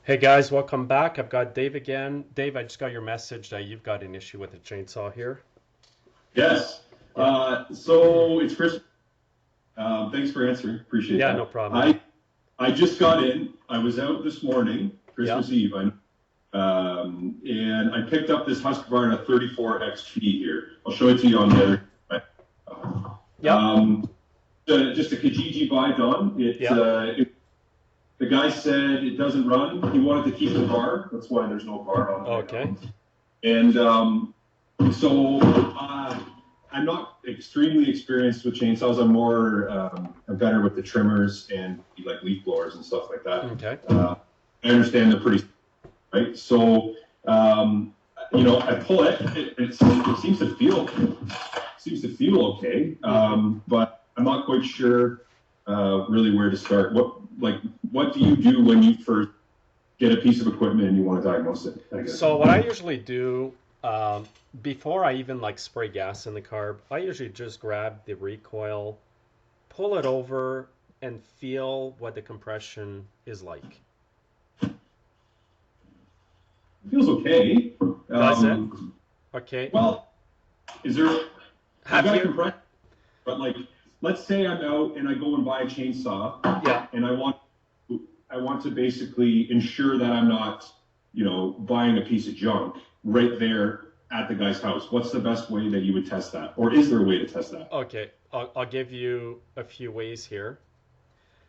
Hey guys, welcome back. I've got Dave again. Dave, I just got your message that you've got an issue with the chainsaw here. Yes. Yeah. So it's Chris. Thanks for answering. Appreciate Yeah, no that. problem, man. I just got in. I was out this morning, Yeah. Christmas Eve, and I picked up this Husqvarna 34 XP here. I'll show it to you on the other. Yep. Just a Kijiji buy, Don. Yep. The guy said it doesn't run. He wanted to keep the bar. That's why there's no bar on it right Okay. now. And so I'm not extremely experienced with chainsaws. I'm better with the trimmers and like leaf blowers and stuff like that. Okay. I understand they're pretty right. So I pull it. It seems to feel okay, but I'm not quite sure really where to start. What do you do when you first get a piece of equipment and you want to diagnose it, I guess? So what I usually do, before I even like spray gas in the carb, I usually just grab the recoil, pull it over, and feel what the compression is like. It feels okay. Does it? Okay. Well, is there? I've Have got a you? compressor, but like, let's say I'm out and I go and buy a chainsaw, Yeah. and I want to basically ensure that I'm not, buying a piece of junk right there at the guy's house. What's the best way that you would test that, or is there a way to test that? Okay. I'll give you a few ways here.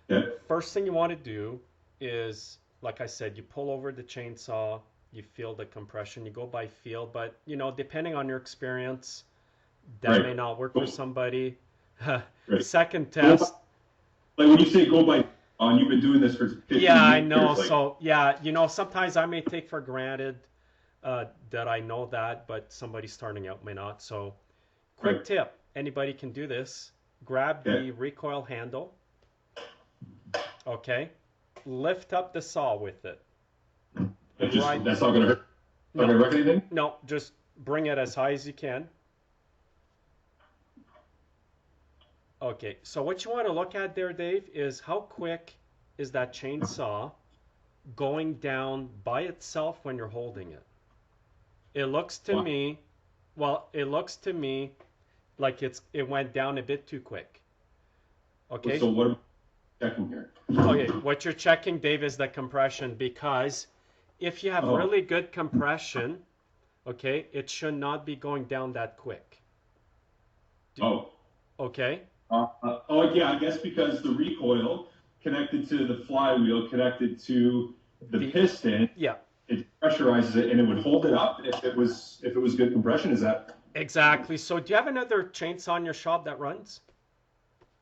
Yeah. First thing you want to do is, like I said, you pull over the chainsaw, you feel the compression, you go by feel, but depending on your experience, that may Right. not work for Go, somebody. right. Second Go test, Like when you say go by on, you've been doing this for yeah, 15 I years. know. Like, So, yeah, sometimes I may take for granted that I know that, but somebody starting out may not. So, quick right. tip, anybody can do this. Grab Okay. the recoil handle, okay? Lift up the saw with it. Right. That's not gonna hurt. Not No, gonna wreck anything. no, just bring it as high as you can. Okay, so what you want to look at there, Dave, is how quick is that chainsaw going down by itself when you're holding it. It looks to Wow. me, well, it looks to me like it went down a bit too quick. Okay? So what am I checking here? Okay, what you're checking, Dave, is the compression because if you have Oh, really good compression, okay, it should not be going down that quick. oh, Okay? oh yeah. I guess because the recoil connected to the flywheel connected to the The piston, Yeah, it pressurizes it and it would hold it up if it was good compression. Is that? exactly. So do you have another chainsaw in your shop that runs?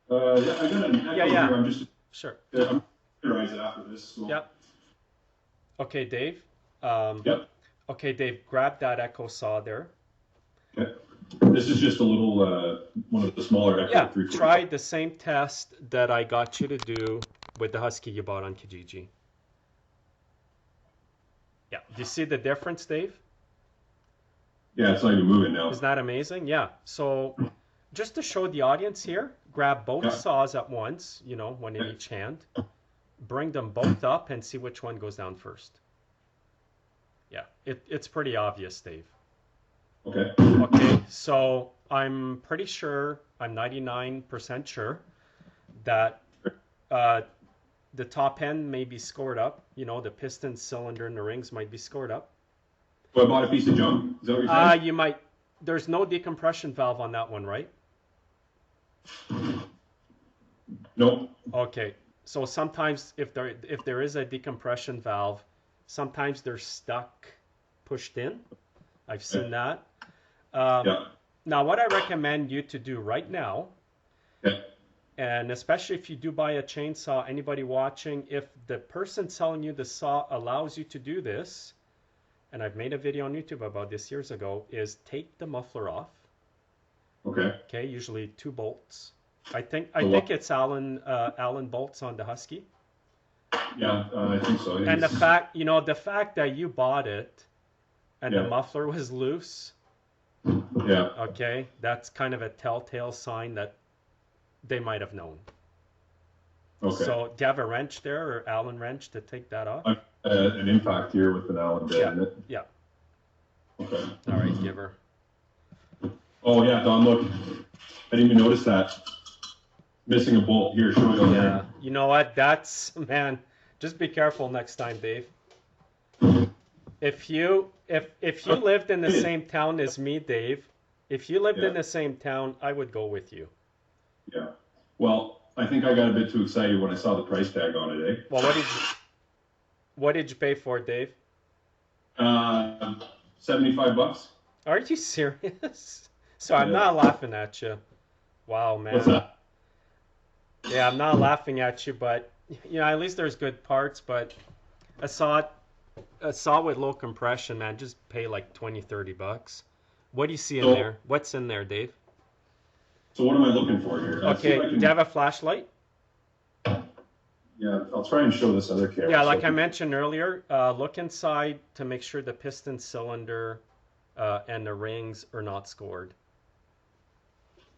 Yeah, I got an Yeah, echo yeah, here. sure. I'm pressurizing it after this. So. Yep. Okay, Dave. Um, Yep. okay, Dave, grab that echo saw there. Okay. This is just a little one of the smaller echo Yeah, 340. try the same test that I got you to do with the Husky you bought on Kijiji. Yeah, do you see the difference, Dave? Yeah, it's not even moving now. Isn't that amazing? Yeah, so just to show the audience here, grab both Yeah. saws at once, one in each hand, bring them both up and see which one goes down first. Yeah, it's pretty obvious, Dave. Okay. Okay, so I'm pretty sure, I'm 99% sure that uh, the top end may be scored up. The piston cylinder and the rings might be scored up. So I bought a piece of junk. Is that what you're saying? You might, there's no decompression valve on that one, right? No. Okay, so sometimes if there is a decompression valve, sometimes they're stuck, pushed in. I've seen that. Yeah. Now, what I recommend you to do right now, Yeah. and especially if you do buy a chainsaw, anybody watching, if the person selling you the saw allows you to do this, and I've made a video on YouTube about this years ago, is take the muffler off. Okay. Okay, usually 2 bolts. I So think it's Allen bolts on the Husky. Yeah, I think so. And the fact that you bought it and the Yeah. muffler was loose, Yeah. okay, that's kind of a telltale sign that they might have known. Okay. So do you have a wrench there or Allen wrench to take that off? an impact here with an Allen bit in it. Yeah. Okay. All right, give her. Oh yeah, Don, look. I didn't even notice that. Missing a bolt here. Show me on Yeah. there. You know what? That's, man, just be careful next time, Dave. If you lived in the same town as me, Dave, if you lived in the same town, I would go with you. Yeah. Well, I think I got a bit too excited when I saw the price tag on it, eh? Well, what did you pay for it, Dave? $75. Are you serious? So I'm not laughing at you. Wow, man. What's that? Yeah, I'm not laughing at you, but you know, at least there's good parts. But a saw with low compression, man, just pay like $20-$30. What do you see in there? What's in there, Dave? So what am I looking for here? Okay, do you have a flashlight? Yeah, I'll try and show this other camera. Yeah, like I mentioned earlier, look inside to make sure the piston cylinder and the rings are not scored.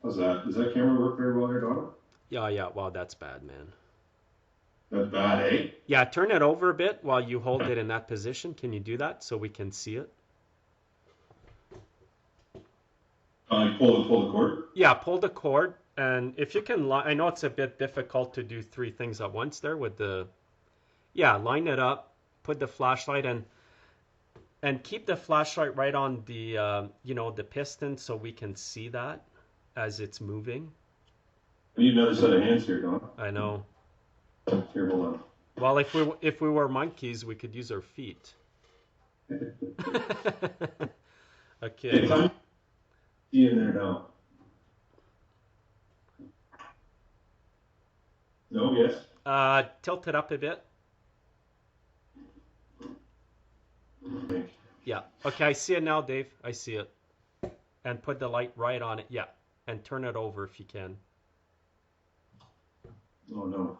How's that? Does that camera work very well here, Donna? Yeah, wow, that's bad, man. That's bad, eh? Yeah, turn it over a bit while you hold it in that position. Can you do that so we can see it? Pull the cord? Yeah, pull the cord. And if you can, I know it's a bit difficult to do three things at once there with the, yeah, line it up, put the flashlight in, and keep the flashlight right on the, the piston so we can see that as it's moving. I need another set of hands here, Don. I know. Here, hold on. Well, if we were monkeys, we could use our feet. Okay. See in there now. No, yes. Tilt it up a bit. Yeah. Okay, I see it now, Dave. I see it. And put the light right on it. Yeah. And turn it over if you can. Oh no.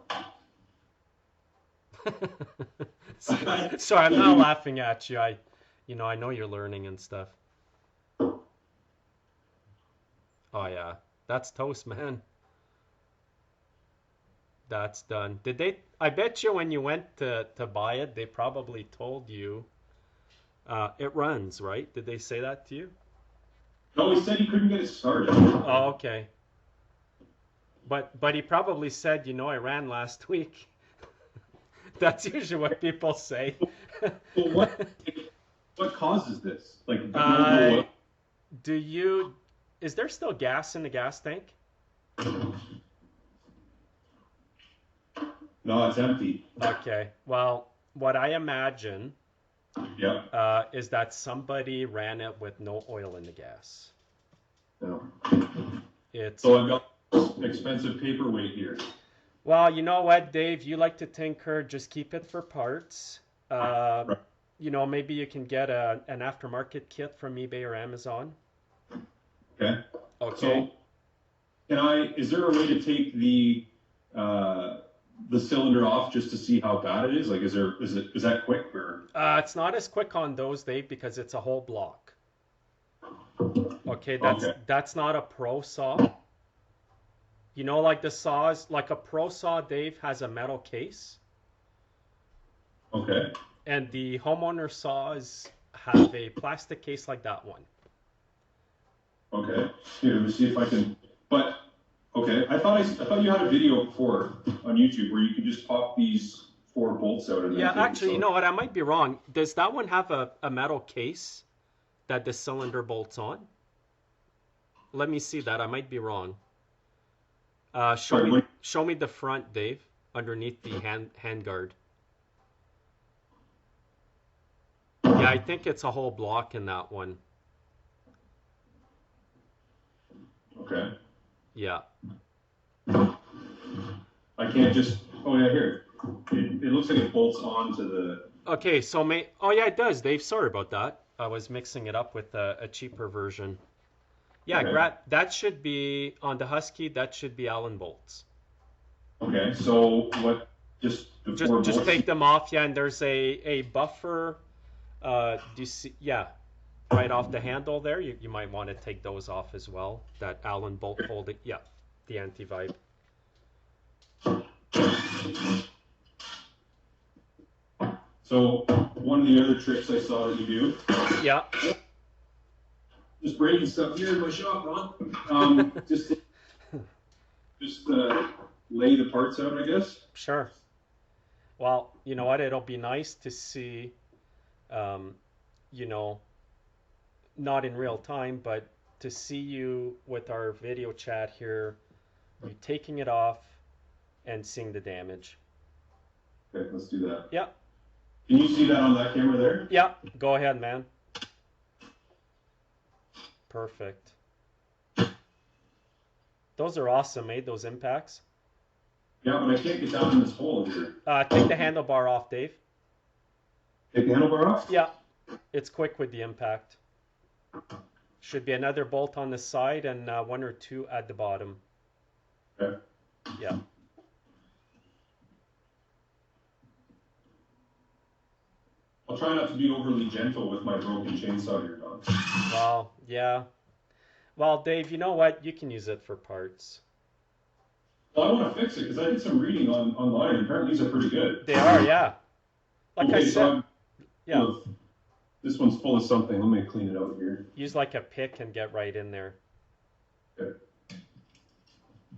Sorry, I'm not laughing at you. I know you're learning and stuff. Oh yeah, that's toast, man. That's done. Did they? I bet you when you went to buy it, they probably told you it runs, right? Did they say that to you? No, he said he couldn't get it started. Oh, okay. But he probably said, I ran last week. That's usually what people say. Well, what causes this? Like, is there still gas in the gas tank? No, it's empty. Okay. Well, what I imagine is that somebody ran it with no oil in the gas. No. So I've got expensive paperweight here. Well, you know what, Dave? You like to tinker. Just keep it for parts. Right. Maybe you can get an aftermarket kit from eBay or Amazon. Okay. Okay. So, is there a way to take the cylinder off just to see how bad it is? Like, is that quick or? It's not as quick on those, Dave, because it's a whole block. Okay, that's not a pro saw. Like the saws, like a pro saw, Dave, has a metal case. Okay. And the homeowner saws have a plastic case like that one. Okay. Here, let me see if I can. But okay, I thought you had a video before on YouTube where you could just pop these 4 bolts out. Yeah, actually, you know what? I might be wrong. Does that one have a metal case that the cylinder bolts on? Let me see that. I might be wrong. Show me the front, Dave, underneath the hand guard. Yeah, I think it's a whole block in that one. Okay. Yeah. I can't just. Oh yeah, here. It looks like it bolts onto the. Okay, so oh yeah, it does, Dave. Sorry about that. I was mixing it up with a cheaper version. Yeah, okay. That should be on the Husky. That should be Allen bolts. Okay, so what? Just take them off. Yeah, and there's a buffer. Do you see? Yeah, right off the handle there. You might want to take those off as well. That Allen bolt holding. Yeah, the anti-vibe. So one of the other tricks I saw that you do, Yeah. just breaking stuff here in my shop, huh? Just lay the parts out, I guess. Sure. Well, you know what? It'll be nice to see, you know, not in real time, but to see you with our video chat here, you taking it off and seeing the damage. Okay, let's do that. Yeah. Can you see that on that camera there? Yeah. Go ahead, man. Perfect. Those are awesome, eh? Those impacts. Yeah, but I can't get down in this hole here. Take the handlebar off, Dave. Take the handlebar off? Yeah. It's quick with the impact. Should be another bolt on the side and one or two at the bottom. Okay. Yeah. I'll try not to be overly gentle with my broken chainsaw here, Don. Well, yeah. Well, Dave, you know what? You can use it for parts. Well, I want to fix it because I did some reading online. Apparently, these are pretty good. They are, yeah. Like okay, I said, yeah. This one's full of something. Let me clean it out here. Use like a pick and get right in there. Okay. Do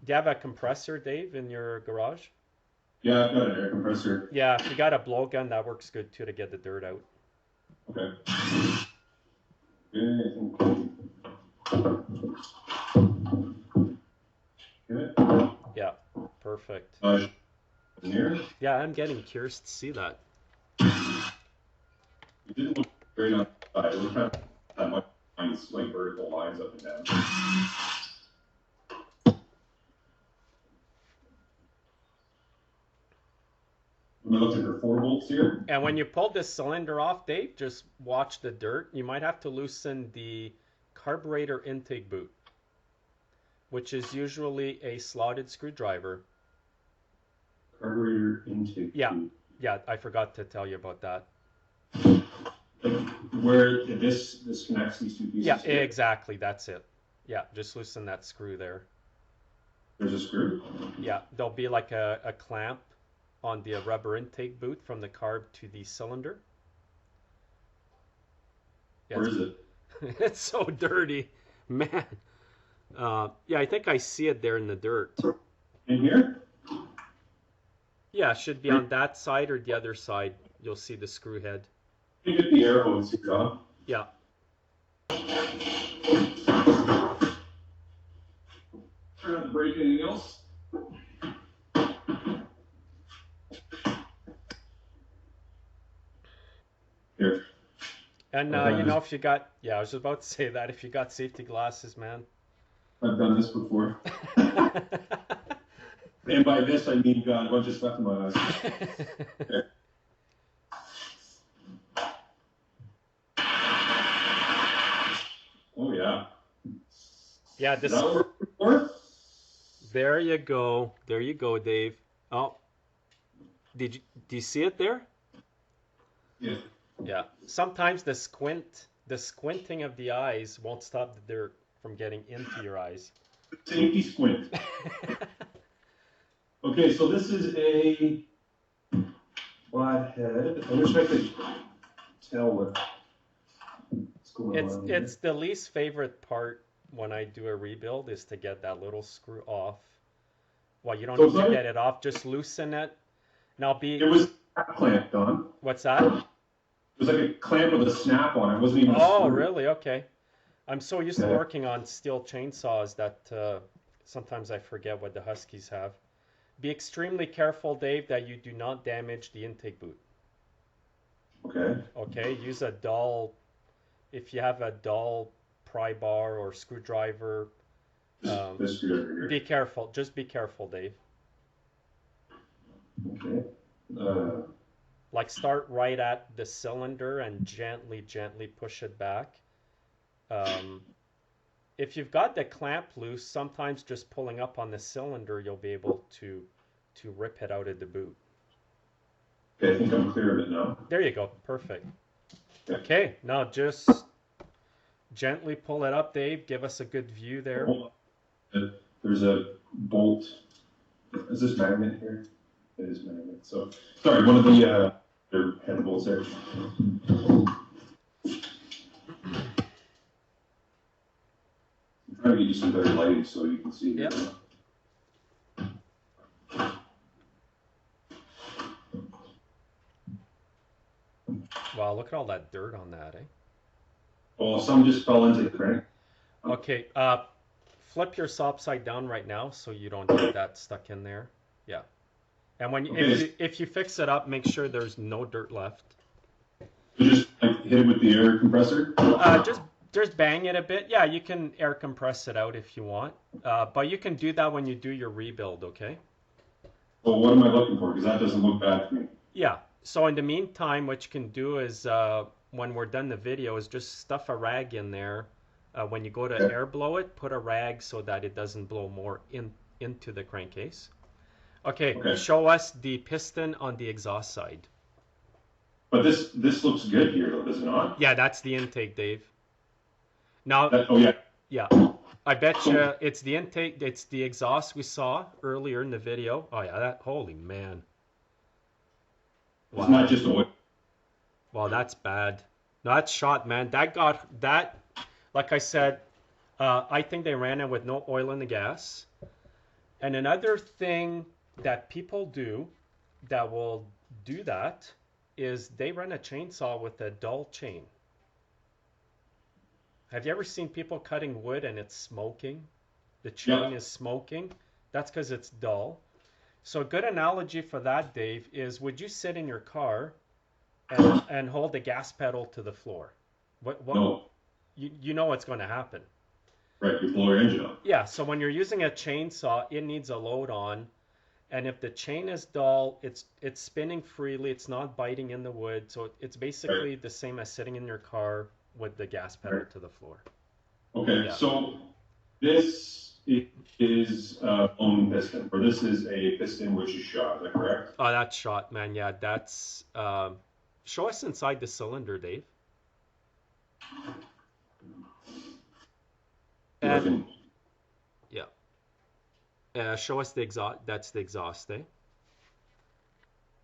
you have a compressor, Dave, in your garage? Yeah, I've got an air compressor. Yeah, if you got a blowgun, that works good too to get the dirt out. Okay. Okay. Yeah, perfect. Here? Yeah, I'm getting curious to see that. It didn't look great on the side. It was kind of that much lines, like vertical lines up and down. I'm looking for 4 bolts here. And when you pull this cylinder off, Dave, just watch the dirt. You might have to loosen the carburetor intake boot, which is usually a slotted screwdriver. Carburetor intake boot. Yeah, I forgot to tell you about that. Like where this connects these two pieces? Yeah, here. exactly. That's it. Yeah, just loosen that screw there. There's a screw? Yeah, there'll be like a clamp on the rubber intake boot from the carb to the cylinder. Yeah, Where is it? It's so dirty, man. Yeah, I think I see it there in the dirt. In here? Yeah, it should be on that side or the other side. You'll see the screw head. Let me get the air hose here, John. Yeah. Try not to break anything else. Here. And you know, if you got, I was about to say that if you got safety glasses, man. I've done this before. And by this, I mean got a bunch of stuff in my eyes. Okay. Oh, yeah. Yeah, this. Does that work before? There you go. There you go, Dave. Oh, do you see it there? Yeah. Yeah. Sometimes the squinting of the eyes won't stop the dirt from getting into your eyes. Safety squint. Okay, so this is a flathead. I wish I could tell what's going on. It's the least favorite part when I do a rebuild is to get that little screw off. Well, you don't need to get it off, just loosen it. Now It was a clamp, Don. What's that? It was like a clamp with a snap on it. It wasn't even a Oh, screw. really? Okay. I'm so used to working on steel chainsaws that sometimes I forget what the Huskies have. Be extremely careful, Dave, that you do not damage the intake boot. Okay. Okay, use a dull, if you have a dull pry bar or screwdriver, This screwdriver here. be careful. Just be careful, Dave. Okay. Like start right at the cylinder and gently push it back. If you've got the clamp loose, sometimes just pulling up on the cylinder, you'll be able to rip it out of the boot. Okay, I think I'm clear of it now. There you go. Perfect. Okay. Okay, now just gently pull it up, Dave. Give us a good view there. There's a bolt. Is this magnet here? It is magnet. So, sorry, one of the Their head bolts there. I'm trying to get you some better lighting so you can see. Yep. Wow, look at all that dirt on that, eh? Well, some just fell into the crank. Okay, flip your saw upside down right now so you don't get that stuck in there. Yeah. And when if you fix it up, make sure there's no dirt left. You just like, hit it with the air compressor? Just bang it a bit. Yeah, you can air compress it out if you want. But you can do that when you do your rebuild, okay? Well, what am I looking for? Because that doesn't look bad to me. Yeah. So in the meantime, what you can do is when we're done the video is just stuff a rag in there. When you go to air blow it, put a rag so that it doesn't blow more into the crankcase. Okay, show us the piston on the exhaust side. But this looks good here, though, does it not? Yeah, that's the intake, Dave. Now, oh yeah. Yeah, I bet you it's the intake, it's the exhaust we saw earlier in the video. Oh yeah, holy man. Wow. It's not just oil. Wow, that's bad. No, that's shot, man. That, like I said, I think they ran it with no oil in the gas. And another thing that people do that will do that is they run a chainsaw with a dull chain. Have you ever seen people cutting wood and it's smoking? The chain is smoking. That's because it's dull. So a good analogy for that, Dave, is would you sit in your car and hold the gas pedal to the floor? No. You know what's going to happen. Right, you blow your engine up. Yeah, so when you're using a chainsaw, it needs a load on. And if the chain is dull, it's spinning freely, it's not biting in the wood. So it's basically the same as sitting in your car with the gas pedal to the floor. Okay, so this is own piston, or this is a piston which is shot, is that correct? Oh, that's shot, man. Yeah, that's... show us inside the cylinder, Dave. And, yeah. Show us the exhaust. That's the exhaust, eh?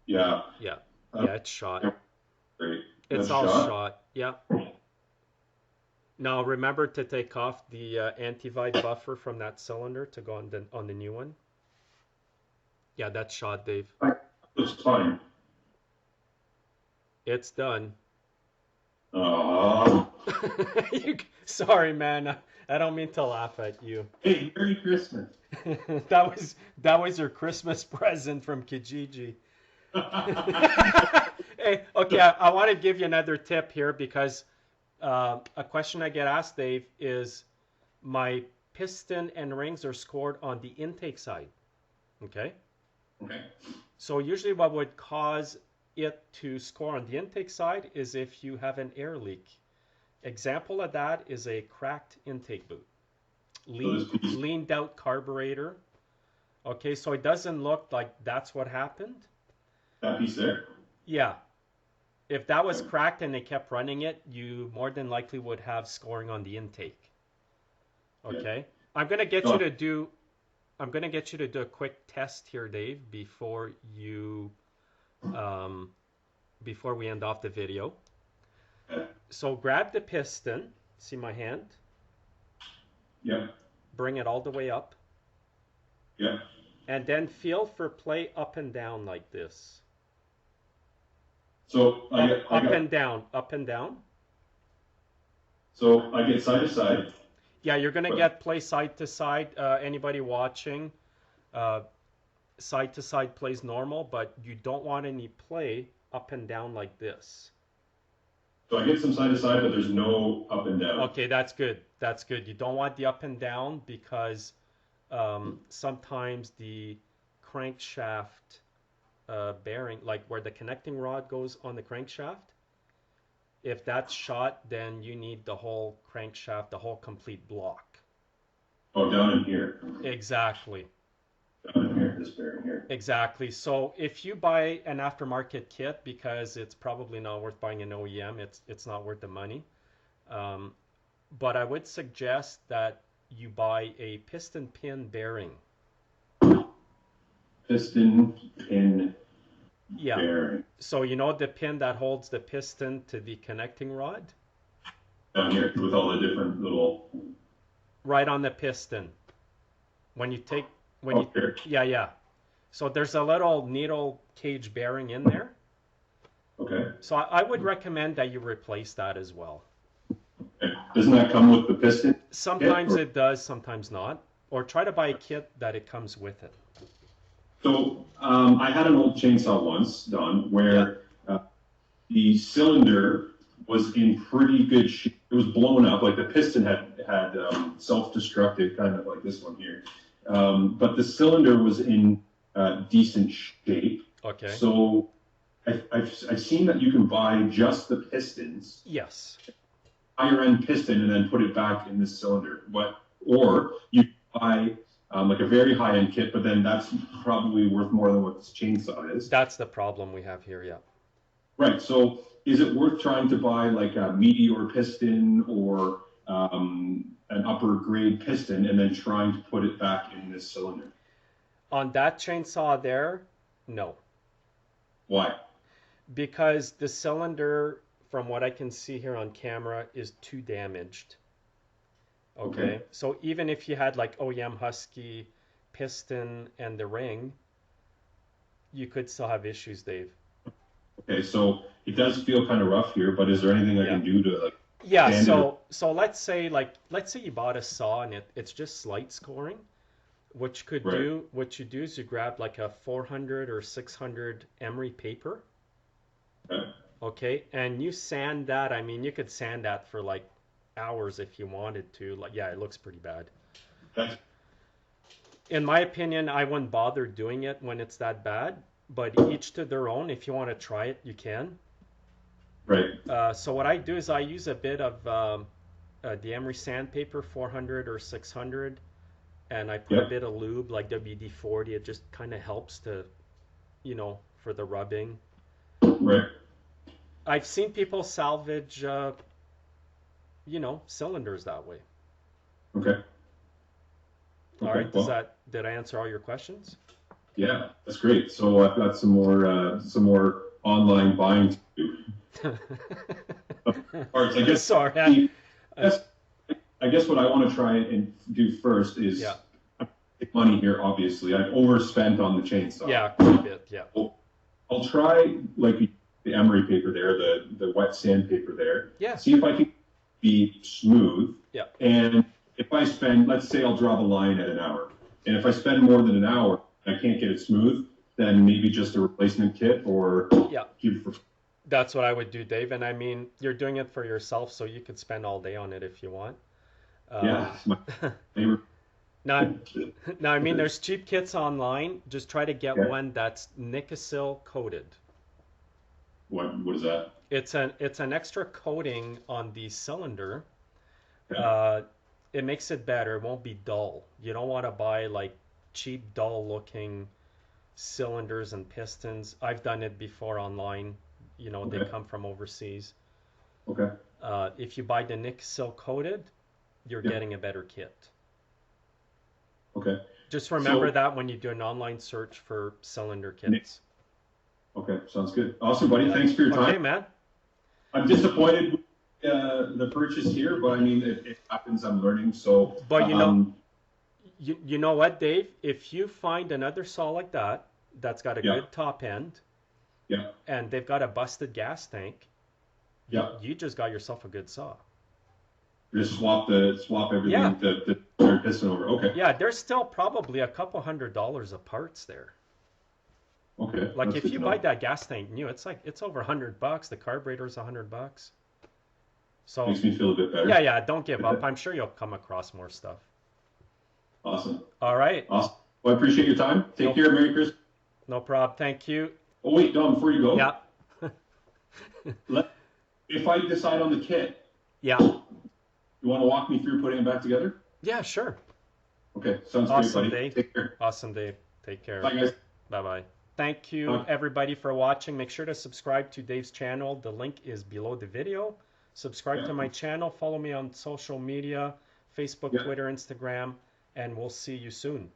Yeah. Yeah, it's shot. Great. It's all shot. Yeah. Now remember to take off the anti-vibe buffer from that cylinder to go on the new one. Yeah, that's shot, Dave. Looks fine. It's done. Sorry, man. I don't mean to laugh at you. Hey, Merry Christmas. that was your Christmas present from Kijiji. Hey, okay, I want to give you another tip here because a question I get asked, Dave, is my piston and rings are scored on the intake side. Okay? Okay. So usually what would cause it to score on the intake side is if you have an air leak. Example of that is a cracked intake boot. Leaned out carburetor. Okay, so it doesn't look like that's what happened. That piece there? Yeah. If that was cracked and they kept running it, you more than likely would have scoring on the intake. Okay? Yeah. I'm gonna get you to do a quick test here, Dave, before we end off the video. Okay. So grab the piston. See my hand? Yeah. Bring it all the way up. Yeah. And then feel for play up and down like this. So up and down. So I get side to side. Yeah, you're gonna get play side to side. Anybody watching, side to side plays normal, but you don't want any play up and down like this. So I get some side to side, but there's no up and down. Okay, that's good. That's good. You don't want the up and down because sometimes the crankshaft bearing, like where the connecting rod goes on the crankshaft, if that's shot, then you need the whole crankshaft, the whole complete block. Oh, down in here. Exactly. Down in here, this bearing here. Exactly. So if you buy an aftermarket kit, because it's probably not worth buying an OEM, it's not worth the money. But I would suggest that you buy a piston pin bearing. Piston pin Yeah. bearing So you know the pin that holds the piston to the connecting rod? down here with all the different little. Right on the piston. When you take, when Oh, you, here. yeah. So there's a little needle cage bearing in there. Okay. So I would recommend that you replace that as well. Okay. Doesn't that come with the piston? Sometimes it does, sometimes not. Or try to buy a kit that it comes with it. So I had an old chainsaw once, Don, where the cylinder was in pretty good shape. It was blown up, like the piston had self-destructed, kind of like this one here. But the cylinder was in decent shape. Okay. So I've seen that you can buy just the pistons, Yes. higher end piston, and then put it back in this cylinder. Or you buy like a very high end kit, but then that's probably worth more than what this chainsaw is. That's the problem we have here, yeah. Right. So is it worth trying to buy like a meteor piston or an upper grade piston and then trying to put it back in this cylinder? On that chainsaw there, no. Why? Because the cylinder, from what I can see here on camera, is too damaged. Okay. So even if you had like OEM Husky piston and the ring, you could still have issues, Dave. Okay, so it does feel kind of rough here, but is there anything I can do to like Yeah, sand it? so let's say you bought a saw and it's just slight scoring. What you do is you grab like a 400 or 600 emery paper. Okay, and you sand that. I mean, you could sand that for like hours if you wanted to. Like, yeah, it looks pretty bad. That's In my opinion, I wouldn't bother doing it when it's that bad, but each to their own. If you want to try it, you can. right. So what I do is I use a bit of the emery sandpaper, 400 or 600, and I put a bit of lube like WD-40. It just kind of helps to, for the rubbing. Right. I've seen people salvage, cylinders that way. Okay. All right. Did I answer all your questions? Yeah, that's great. So I've got some more online buying to do. Parts, I guess. Sorry. I guess what I want to try and do first is take money here. Obviously, I've overspent on the chainsaw. Yeah, quite a bit. Yeah. I'll try like the emery paper there, the wet sandpaper there. Yeah. See if I can be smooth. Yeah. And if I spend, let's say I'll draw the line at an hour, and if I spend more than an hour and I can't get it smooth, then maybe just a replacement kit or keep it for. That's what I would do, Dave. And I mean, you're doing it for yourself, so you could spend all day on it if you want. It's my favorite. Now, I mean, there's cheap kits online. Just try to get one that's Nicosil coated. What is that? It's an extra coating on the cylinder. It makes it better. It won't be dull. You don't want to buy like cheap, dull-looking cylinders and pistons. I've done it before online. They come from overseas. Okay. If you buy the Nicosil coated, you're getting a better kit. Okay. Just remember that when you do an online search for cylinder kits. Okay, sounds good. Awesome, buddy. Thanks for your time. Okay, man. I'm disappointed with the purchase here, but I mean, it happens. I'm learning. So, but you know what, Dave? If you find another saw like that, that's got a good top end, and they've got a busted gas tank, you just got yourself a good saw. Just swap everything, the piston over. Okay. Yeah, there's still probably a couple $100 of parts there. Okay. Like if you buy that gas tank new, it's over $100. The carburetor's $100. So makes me feel a bit better. Yeah, don't give up. I'm sure you'll come across more stuff. Awesome. All right. Awesome. Well, I appreciate your time. Take care. Merry Christmas. No problem. Thank you. Oh wait, Dom, before you go. Yeah. If I decide on the kit. Yeah. You want to walk me through putting it back together? Yeah, sure. Okay, sounds awesome, great, buddy. Dave. Take care. Awesome, Dave. Take care. Bye, guys. Bye-bye. Thank you, everybody, for watching. Make sure to subscribe to Dave's channel. The link is below the video. Subscribe to my channel. Follow me on social media, Facebook, Twitter, Instagram, and we'll see you soon.